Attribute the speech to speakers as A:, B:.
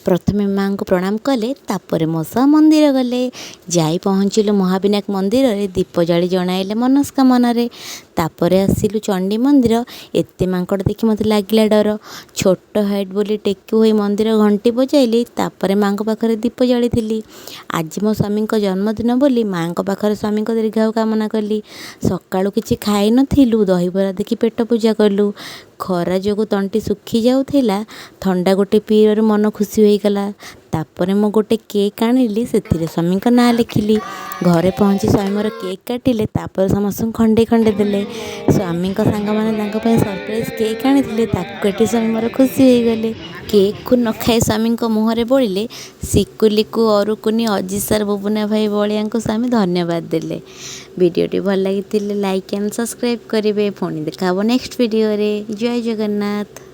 A: प्रथमे माँ को प्रणाम कले तापर मो सह मंदिर गले जाई पहुँचलु महाविनायक मंदिर रे दीप जाली जणाइले मनस्कामना रे तापर आसिलु चंडी मंदिर। एते मांकड़ देखि मते लागिला डर छोट हाइट बोली टेकी होई मंदिर घंटी बजाइली तापर माँ को पाखरे दीप जाली थिली। आज मो स्वामी को जन्मदिन बोली माँ को पाखरे स्वामी को दीर्घायु कामना कली। सकाळु किछि खाई नथिलु दहीबरा देखि पेट पूजा कलु। खरा जोगु तंटी सुखी जाउथिला ठंडा गोटे पीर मन खुशी होई गला। तापर मो गोटे केक आनिली से स्वामी का ना लिखिली। घरे पहुँची स्वामी मोर केक काटिले तापर समस्त खंडे खंडे देले। स्वामी सांग मैंने सरप्राइज केक आनी ताकि स्वामी मोर खुशी हो गले। केक को न खाए स्वामी मुहर बोलिले सिकुली को अरुकुनी अजित सर बुबुना भाई बलिया को स्वामी धन्यवाद देले। वीडियोटी भल लगी लाइक एंड सब्सक्राइब करेंगे। पुणी देखा नेक्स्ट वीडियो रे। जय जगन्नाथ।